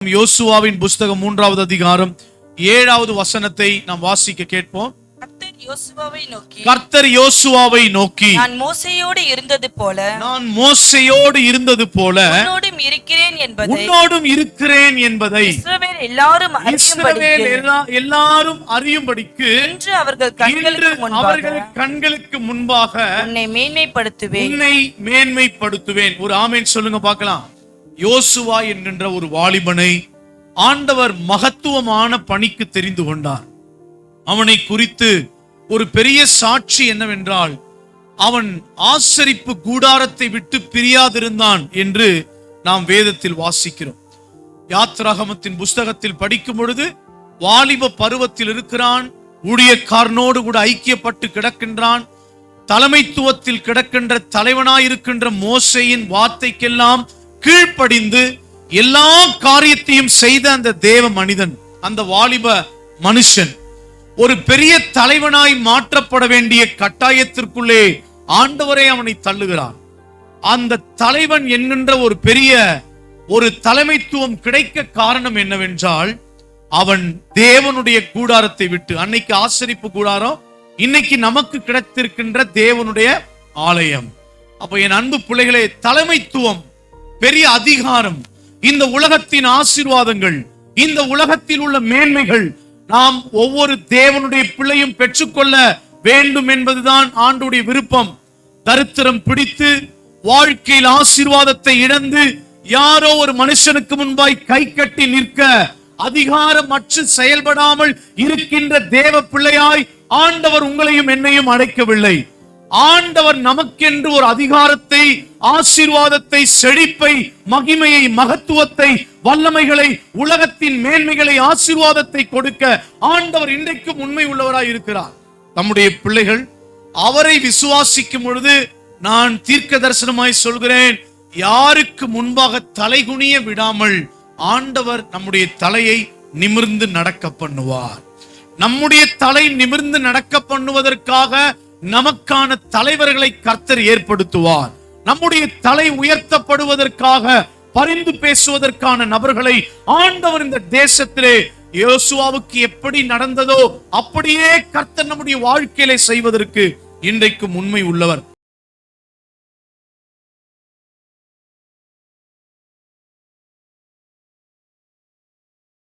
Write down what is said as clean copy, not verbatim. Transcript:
யோசுவாவின் புஸ்தகம் 3வது அதிகாரம் 7வது வசனத்தை நாம் வாசிக்க கேட்போம். கர்த்தர் யோசுவாவை நோக்கி நான் மோசேயோடு இருந்தது போல உன்னோடும் இருக்கிறேன் என்பதை இஸ்ரவேல் எல்லாரும் அறியும்படிக்கு இன்று அவர்கள் கண்களுக்கு முன்பாக உன்னை மேன்மைப்படுத்துவேன். ஒரு ஆமென் சொல்லுங்க பார்க்கலாம். யோசுவா என்கின்ற ஒரு வாலிபனை ஆண்டவர் மகத்துவமான பணிக்கு தெரிந்து கொண்டார். அவனை குறித்து ஒரு பெரிய சாட்சி என்னவென்றால், அவன் ஆசரிப்பு கூடாரத்தை விட்டு பிரியாதிருந்தான் என்று நாம் வேதத்தில் வாசிக்கிறோம். யாத்ராகமத்தின் புஸ்தகத்தில் படிக்கும் பொழுது வாலிப பருவத்தில் இருக்கிறான், ஊழியக்காரனோடு கூட ஐக்கியப்பட்டு கிடக்கின்றான், தலைமைத்துவத்தில் கிடக்கின்ற தலைவனாயிருக்கின்ற மோசேயின் வார்த்தைக்கெல்லாம் கீழ்ப்படிந்து எல்லா காரியத்தையும் செய்த அந்த தேவ மனிதன், அந்த வாலிப மனுஷன் ஒரு பெரிய தலைவனாய் மாற்றப்பட வேண்டிய கட்டாயத்திற்குள்ளே ஆண்டவரே அவனை தள்ளுகிறார். அந்த தலைவன் என்கின்ற ஒரு பெரிய ஒரு தலைமைத்துவம் கிடைக்க காரணம் என்னவென்றால், அவன் தேவனுடைய கூடாரத்தை விட்டு, அன்னைக்கு ஆசரிப்பு கூடாரம், இன்னைக்கு நமக்கு கிடைத்திருக்கின்ற தேவனுடைய ஆலயம். அப்ப என் அன்பு பிள்ளைகளே, தலைமைத்துவம், பெரிய அதிகாரம், இந்த உலகத்தின் ஆசீர்வாதங்கள், இந்த உலகத்தில் உள்ள மேன்மைகள் நாம் ஒவ்வொரு தேவனுடைய பிள்ளையும் பெற்றுக்கொள்ள வேண்டும் என்பதுதான் ஆண்டவருடைய விருப்பம். தரித்திரம் பிடித்து வாழ்க்கையில் ஆசீர்வாதத்தை இழந்து யாரோ ஒரு மனுஷனுக்கு முன்பாய் கை கட்டி நிற்க அதிகாரமற்று செயல்படாமல் இருக்கின்ற தேவ பிள்ளையாய் ஆண்டவர் உங்களையும் என்னையும் அழைக்கவில்லை. ஆண்டவர் நமக்கென்று ஒரு அதிகாரத்தை, ஆசீர்வாதத்தை, செழிப்பை, மகிமையை, மகத்துவத்தை, வல்லமைகளை, உலகத்தின் மேன்மைகளை, ஆசீர்வாதத்தை கொடுக்க ஆண்டவர் இன்றைக்கும் உண்மை உள்ளவராய் இருக்கிறார். நம்முடைய பிள்ளைகள் அவரை விசுவாசிக்கும் பொழுது, நான் தீர்க்க தரிசனமாய் சொல்கிறேன், யாருக்கு முன்பாக தலைகுனிய விடாமல் ஆண்டவர் நம்முடைய தலையை நிமிர்ந்து நடக்க பண்ணுவார். நம்முடைய தலை நிமிர்ந்து நடக்க பண்ணுவதற்காக நமக்கான தலைவர்களை கர்த்தர் ஏற்படுத்துவார். நம்முடைய தலை உயர்த்தப்படுவதற்காக பரிந்து பேசுவதற்கான நபர்களை ஆண்டவர் இந்த தேசத்திலே யோசுவாவுக்கு எப்படி நடந்ததோ அப்படியே கர்த்தர் நம்முடைய வாழ்க்கையிலே செய்வதற்கு இன்றைக்கும் உண்மை உள்ளவர்.